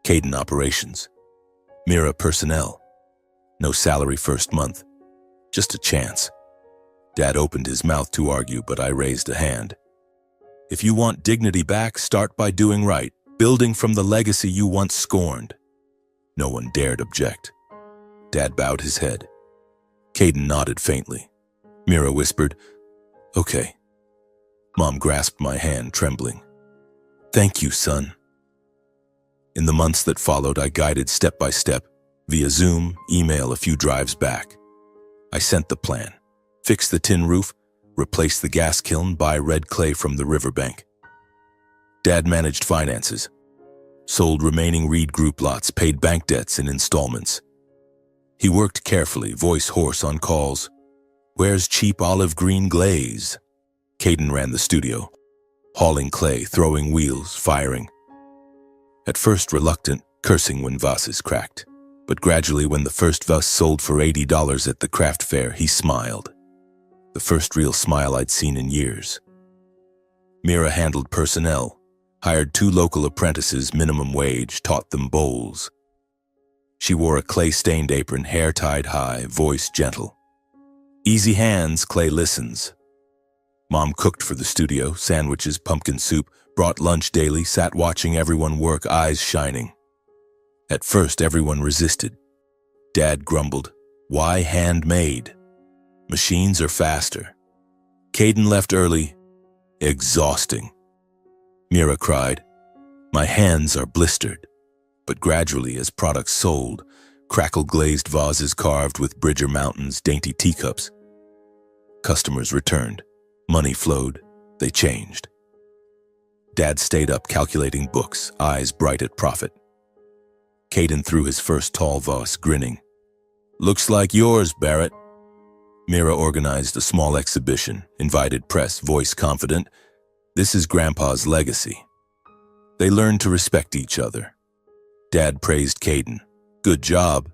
Caden operations. Mira personnel. No salary first month. Just a chance." Dad opened his mouth to argue, but I raised a hand. "If you want dignity back, start by doing right, building from the legacy you once scorned." No one dared object. Dad bowed his head. Caden nodded faintly. Mira whispered, "Okay." Mom grasped my hand, trembling. "Thank you, son." In the months that followed, I guided step by step, via Zoom, email, a few drives back. I sent the plan. Fix the tin roof, replace the gas kiln, buy red clay from the riverbank. Dad managed finances. Sold remaining Reed Group lots, paid bank debts in installments. He worked carefully, voice hoarse on calls. Where's cheap olive green glaze? Caden ran the studio, hauling clay, throwing wheels, firing. At first reluctant, cursing when vases cracked. But gradually when the first vase sold for $80 at the craft fair, he smiled. The first real smile I'd seen in years. Mira handled personnel, hired 2 local apprentices, minimum wage, taught them bowls. She wore a clay-stained apron, hair tied high, voice gentle. Easy hands, Clay listens. Mom cooked for the studio, sandwiches, pumpkin soup, brought lunch daily, sat watching everyone work, eyes shining. At first, everyone resisted. Dad grumbled, "Why handmade? Machines are faster." Caden left early, exhausting. Mira cried, "My hands are blistered." But gradually, as products sold, crackle-glazed vases carved with Bridger Mountains, dainty teacups, customers returned. Money flowed. They changed. Dad stayed up calculating books, eyes bright at profit. Caden threw his first tall vase, grinning. "Looks like yours, Barrett." Mira organized a small exhibition, invited press, voice confident. "This is Grandpa's legacy." They learned to respect each other. Dad praised Caden. "Good job."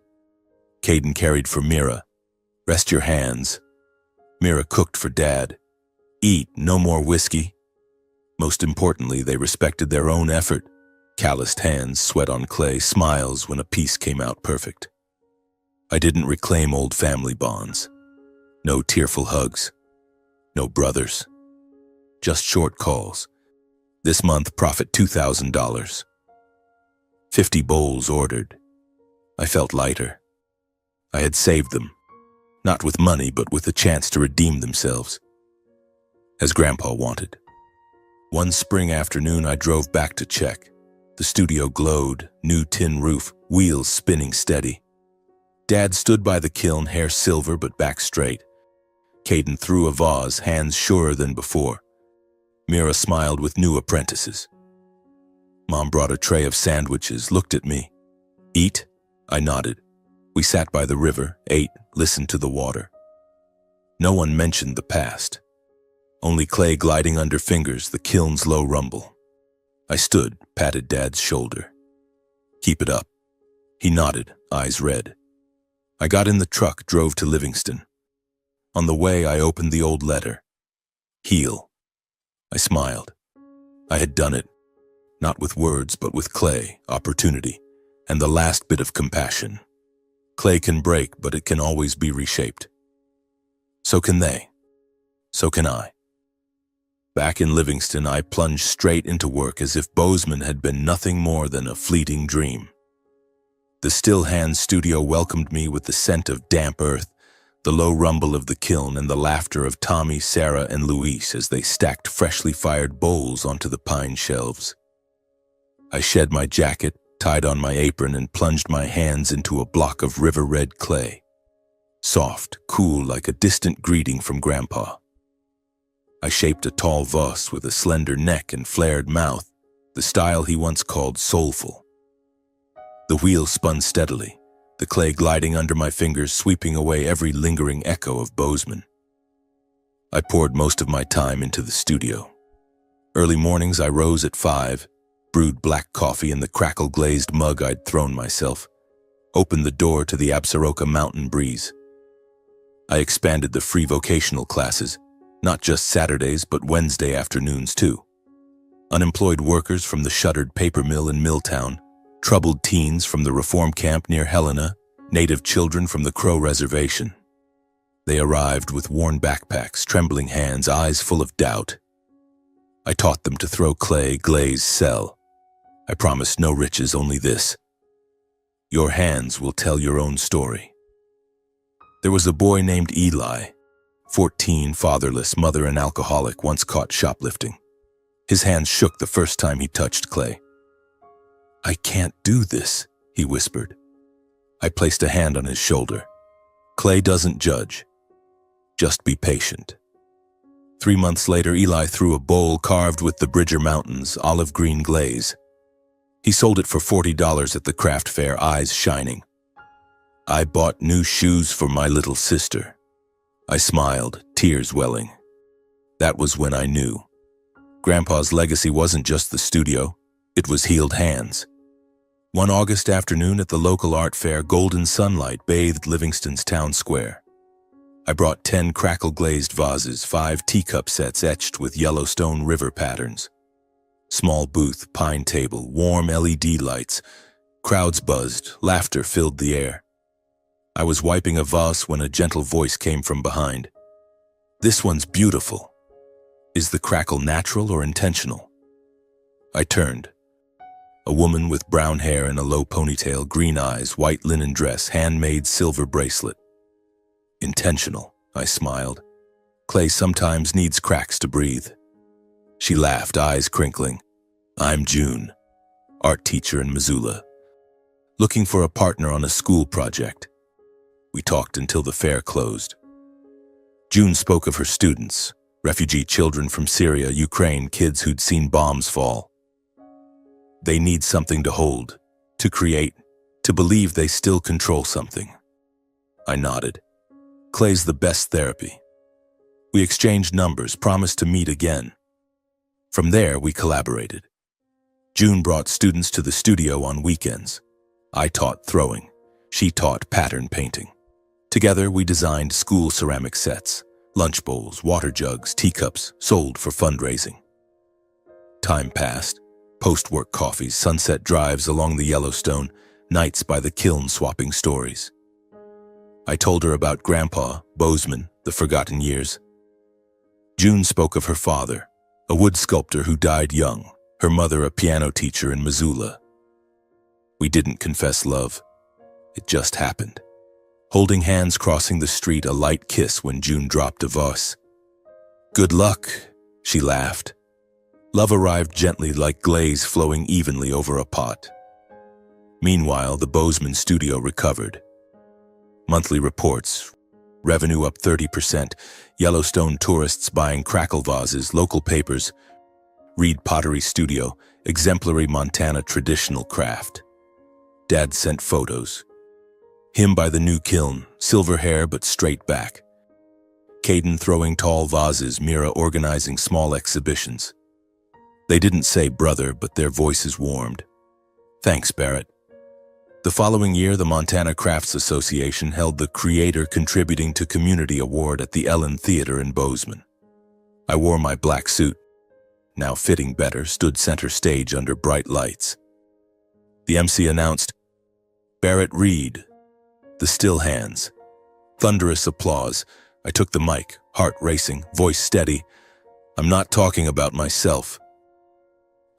Caden carried for Mira. "Rest your hands." Mira cooked for Dad. "Eat, no more whiskey." Most importantly, they respected their own effort. Calloused hands, sweat on clay, smiles when a piece came out perfect. I didn't reclaim old family bonds. No tearful hugs. No brothers. Just short calls. This month, profit $2,000. 50 bowls ordered. I felt lighter. I had saved them. Not with money, but with a chance to redeem themselves. As Grandpa wanted. One spring afternoon, I drove back to check. The studio glowed, new tin roof, wheels spinning steady. Dad stood by the kiln, hair silver but back straight. Caden threw a vase, hands surer than before. Mira smiled with new apprentices. Mom brought a tray of sandwiches, looked at me. "Eat?" I nodded. We sat by the river, ate, listened to the water. No one mentioned the past. Only clay gliding under fingers, the kiln's low rumble. I stood, patted Dad's shoulder. "Keep it up." He nodded, eyes red. I got in the truck, drove to Livingston. On the way, I opened the old letter. Heal. I smiled. I had done it. Not with words, but with clay, opportunity, and the last bit of compassion. Clay can break, but it can always be reshaped. So can they. So can I. Back in Livingston, I plunged straight into work as if Bozeman had been nothing more than a fleeting dream. The Still Hands studio welcomed me with the scent of damp earth, the low rumble of the kiln, and the laughter of Tommy, Sarah, and Luis as they stacked freshly fired bowls onto the pine shelves. I shed my jacket, tied on my apron, and plunged my hands into a block of river-red clay. Soft, cool, like a distant greeting from Grandpa. I shaped a tall vase with a slender neck and flared mouth, the style he once called soulful. The wheel spun steadily, the clay gliding under my fingers, sweeping away every lingering echo of Bozeman. I poured most of my time into the studio. Early mornings I rose at 5, brewed black coffee in the crackle-glazed mug I'd thrown myself, opened the door to the Absaroka mountain breeze. I expanded the free vocational classes, not just Saturdays but Wednesday afternoons too. Unemployed workers from the shuttered paper mill in Milltown, troubled teens from the reform camp near Helena, native children from the Crow Reservation. They arrived with worn backpacks, trembling hands, eyes full of doubt. I taught them to throw clay, glaze, sell. I promised no riches, only this. Your hands will tell your own story. There was a boy named Eli, 14, fatherless, mother an alcoholic, once caught shoplifting. His hands shook the first time he touched clay. "I can't do this," he whispered. I placed a hand on his shoulder. Clay doesn't judge. Just be patient. 3 months later, Eli threw a bowl carved with the Bridger Mountains, olive green glaze. He sold it for $40 at the craft fair, eyes shining. "I bought new shoes for my little sister." I smiled, tears welling. That was when I knew. Grandpa's legacy wasn't just the studio, it was healed hands. One August afternoon at the local art fair, golden sunlight bathed Livingston's town square. I brought 10 crackle-glazed vases, 5 teacup sets etched with Yellowstone River patterns. Small booth, pine table, warm LED lights. Crowds buzzed, laughter filled the air. I was wiping a vase when a gentle voice came from behind. "This one's beautiful. Is the crackle natural or intentional?" I turned. A woman with brown hair and a low ponytail, green eyes, white linen dress, handmade silver bracelet. "Intentional," I smiled. "Clay sometimes needs cracks to breathe." She laughed, eyes crinkling. "I'm June, art teacher in Missoula, looking for a partner on a school project." We talked until the fair closed. June spoke of her students, refugee children from Syria, Ukraine, kids who'd seen bombs fall. They need something to hold, to create, to believe they still control something. I nodded. "Clay's the best therapy." We exchanged numbers, promised to meet again. From there, we collaborated. June brought students to the studio on weekends. I taught throwing. She taught pattern painting. Together, we designed school ceramic sets, lunch bowls, water jugs, teacups, sold for fundraising. Time passed. Post-work coffees, sunset drives along the Yellowstone, nights by the kiln swapping stories. I told her about Grandpa, Bozeman, the forgotten years. June spoke of her father, a wood sculptor who died young, her mother a piano teacher in Missoula. We didn't confess love. It just happened. Holding hands crossing the street, a light kiss when June dropped a vase. "Good luck," she laughed. Love arrived gently like glaze flowing evenly over a pot. Meanwhile, the Bozeman studio recovered. Monthly reports, revenue up 30%, Yellowstone tourists buying crackle vases, local papers, Reed Pottery Studio, exemplary Montana traditional craft. Dad sent photos. Him by the new kiln, silver hair but straight back. Caden throwing tall vases, Mira organizing small exhibitions. They didn't say brother, but their voices warmed. "Thanks, Barrett." The following year, the Montana Crafts Association held the Creator Contributing to Community Award at the Ellen Theater in Bozeman. I wore my black suit, now fitting better, stood center stage under bright lights. The MC announced, "Barrett Reed." The still hands. Thunderous applause. I took the mic, heart racing, voice steady. "I'm not talking about myself.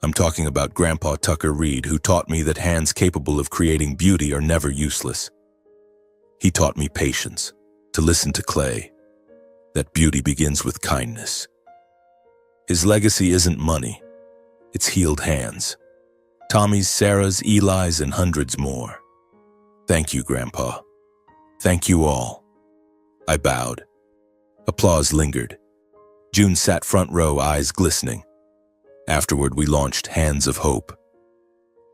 I'm talking about Grandpa Tucker Reed, who taught me that hands capable of creating beauty are never useless. He taught me patience, to listen to Clay, that beauty begins with kindness. His legacy isn't money, it's healed hands. Tommy's, Sarah's, Eli's, and hundreds more. Thank you, Grandpa. Thank you all." I bowed. Applause lingered. June sat front row, eyes glistening. Afterward, we launched Hands of Hope.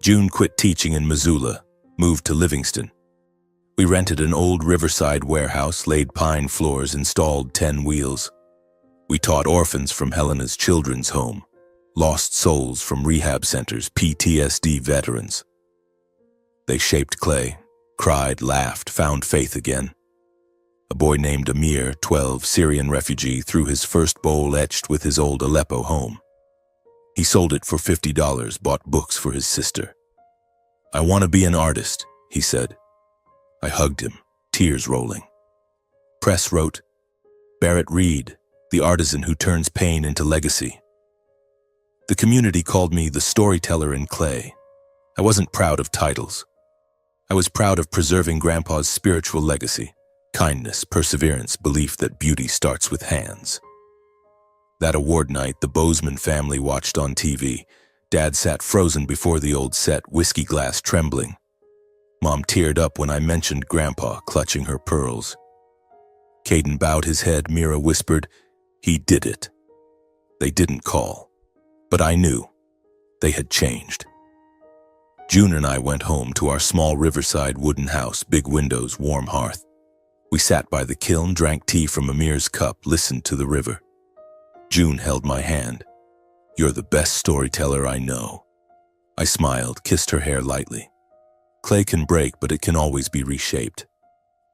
June quit teaching in Missoula, moved to Livingston. We rented an old riverside warehouse, laid pine floors, installed 10 wheels. We taught orphans from Helena's children's home, lost souls from rehab centers, PTSD veterans. They shaped clay, cried, laughed, found faith again. A boy named Amir, 12, Syrian refugee, threw his first bowl etched with his old Aleppo home. He sold it for $50, bought books for his sister. "I want to be an artist," he said. I hugged him, tears rolling. Press wrote, "Barrett Reed, the artisan who turns pain into legacy." The community called me the storyteller in clay. I wasn't proud of titles. I was proud of preserving Grandpa's spiritual legacy, kindness, perseverance, belief that beauty starts with hands. That award night, the Bozeman family watched on TV. Dad sat frozen before the old set, whiskey glass trembling. Mom teared up when I mentioned Grandpa, clutching her pearls. Caden bowed his head. Mira whispered, "He did it." They didn't call, but I knew. They had changed. June and I went home to our small riverside wooden house, big windows, warm hearth. We sat by the kiln, drank tea from Amir's cup, listened to the river. June held my hand. "You're the best storyteller I know." I smiled, kissed her hair lightly. Clay can break, but it can always be reshaped.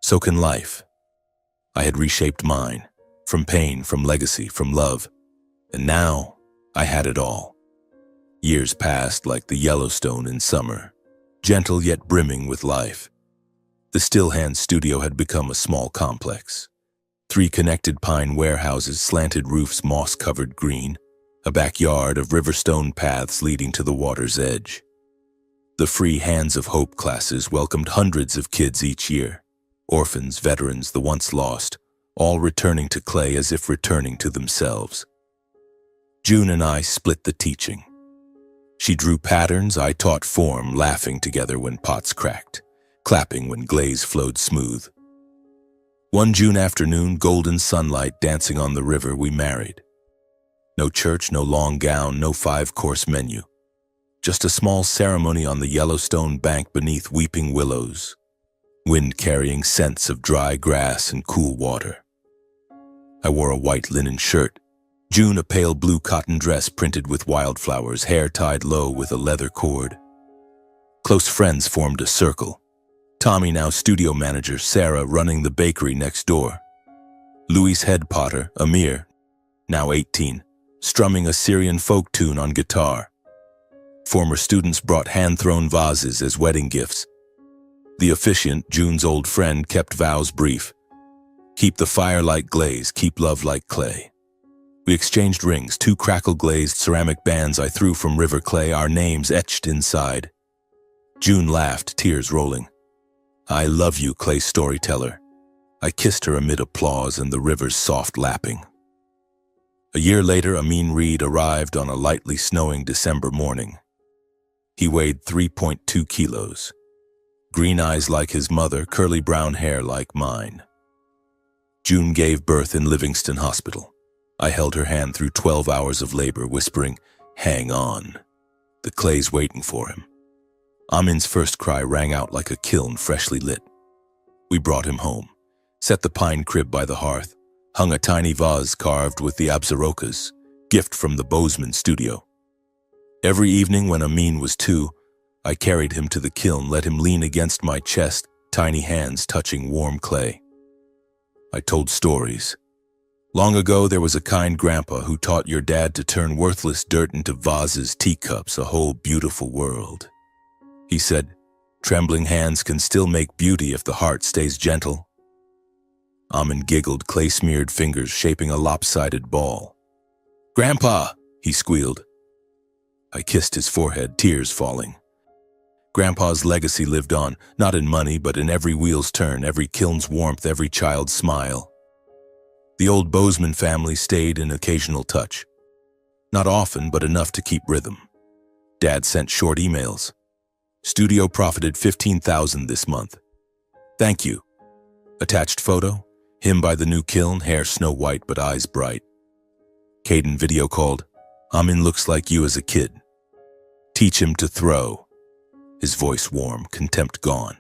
So can life. I had reshaped mine, from pain, from legacy, from love. And now, I had it all. Years passed like the Yellowstone in summer, gentle yet brimming with life. The Still Hands studio had become a small complex. 3 connected pine warehouses, slanted roofs, moss-covered green, a backyard of riverstone paths leading to the water's edge. The Free Hands of Hope classes welcomed hundreds of kids each year. Orphans, veterans, the once lost, all returning to Clay as if returning to themselves. June and I split the teaching. She drew patterns, I taught form, laughing together when pots cracked, clapping when glaze flowed smooth. One June afternoon, golden sunlight dancing on the river, we married. No church, no long gown, no 5-course menu. Just a small ceremony on the Yellowstone bank beneath weeping willows, wind carrying scents of dry grass and cool water. I wore a white linen shirt, June a pale blue cotton dress printed with wildflowers, hair tied low with a leather cord. Close friends formed a circle. Tommy, now studio manager, Sarah running the bakery next door. Louis head potter, Amir, now 18, strumming a Syrian folk tune on guitar. Former students brought hand-thrown vases as wedding gifts. The officiant, June's old friend, kept vows brief. Keep the fire like glaze, keep love like clay. We exchanged rings, 2 crackle-glazed ceramic bands I threw from river clay, our names etched inside. June laughed, tears rolling. "I love you, clay storyteller." I kissed her amid applause and the river's soft lapping. A year later, Amin Reed arrived on a lightly snowing December morning. He weighed 3.2 kilos. Green eyes like his mother, curly brown hair like mine. June gave birth in Livingston Hospital. I held her hand through 12 hours of labor, whispering, "Hang on. The clay's waiting for him." Amin's first cry rang out like a kiln freshly lit. We brought him home, set the pine crib by the hearth, hung a tiny vase carved with the absarokas, gift from the Bozeman studio. Every evening when Amin was 2, I carried him to the kiln, let him lean against my chest, tiny hands touching warm clay. I told stories. Long ago, there was a kind grandpa who taught your dad to turn worthless dirt into vases, teacups, a whole beautiful world. He said, trembling hands can still make beauty if the heart stays gentle. Amin giggled, clay-smeared fingers shaping a lopsided ball. "Grandpa!" he squealed. I kissed his forehead, tears falling. Grandpa's legacy lived on, not in money, but in every wheel's turn, every kiln's warmth, every child's smile. The old Bozeman family stayed in occasional touch. Not often, but enough to keep rhythm. Dad sent short emails. Studio profited $15,000 this month. Thank you. Attached photo, him by the new kiln, hair snow white but eyes bright. Caden video called, "Amin looks like you as a kid. Teach him to throw." His voice warm, contempt gone.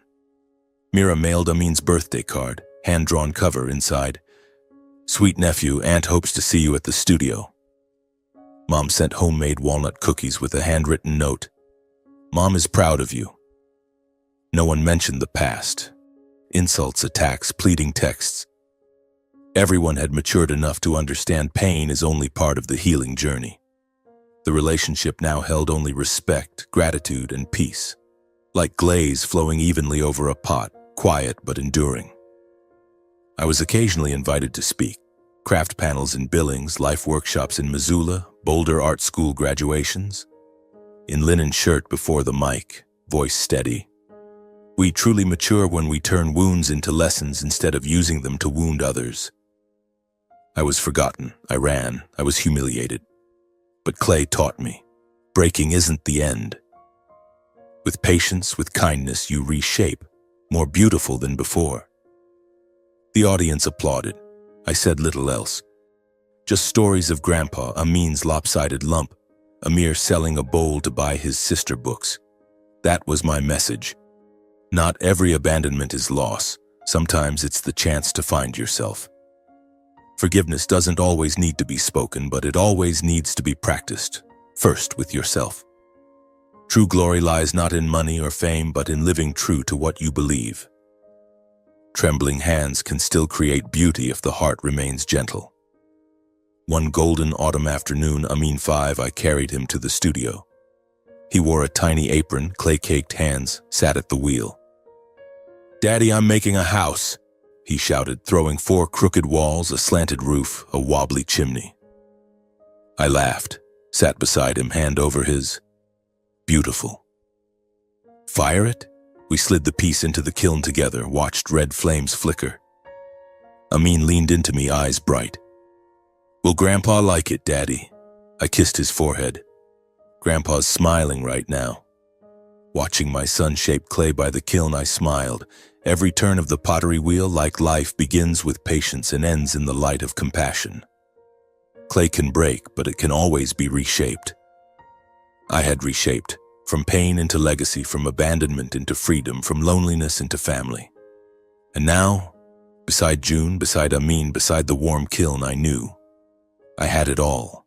Mira mailed Amin's birthday card, hand-drawn cover inside. "Sweet nephew, Aunt hopes to see you at the studio." Mom sent homemade walnut cookies with a handwritten note. "Mom is proud of you." No one mentioned the past. Insults, attacks, pleading texts. Everyone had matured enough to understand pain is only part of the healing journey. The relationship now held only respect, gratitude, and peace. Like glaze flowing evenly over a pot, quiet but enduring. I was occasionally invited to speak. Craft panels in Billings, life workshops in Missoula, Boulder Art School graduations. In linen shirt before the mic, voice steady. We truly mature when we turn wounds into lessons instead of using them to wound others. I was forgotten, I ran, I was humiliated. But clay taught me, breaking isn't the end. With patience, with kindness, you reshape, more beautiful than before. The audience applauded. I said little else. Just stories of Grandpa, Amin's lopsided lump, Amir selling a bowl to buy his sister books. That was my message. Not every abandonment is loss. Sometimes it's the chance to find yourself. Forgiveness doesn't always need to be spoken, but it always needs to be practiced, first with yourself. True glory lies not in money or fame, but in living true to what you believe. Trembling hands can still create beauty if the heart remains gentle. One golden autumn afternoon, 5, I carried him to the studio. He wore a tiny apron, clay-caked hands, sat at the wheel. "Daddy, I'm making a house," he shouted, throwing 4 crooked walls, a slanted roof, a wobbly chimney. I laughed, sat beside him, hand over his. "Beautiful." "Fire it?" We slid the piece into the kiln together, watched red flames flicker. Amin leaned into me, eyes bright. "Will Grandpa like it, Daddy?" I kissed his forehead. "Grandpa's smiling right now." Watching my son shape clay by the kiln, I smiled. Every turn of the pottery wheel, like life, begins with patience and ends in the light of compassion. Clay can break, but it can always be reshaped. I had reshaped, from pain into legacy, from abandonment into freedom, from loneliness into family. And now, beside June, beside Amin, beside the warm kiln, I knew I had it all.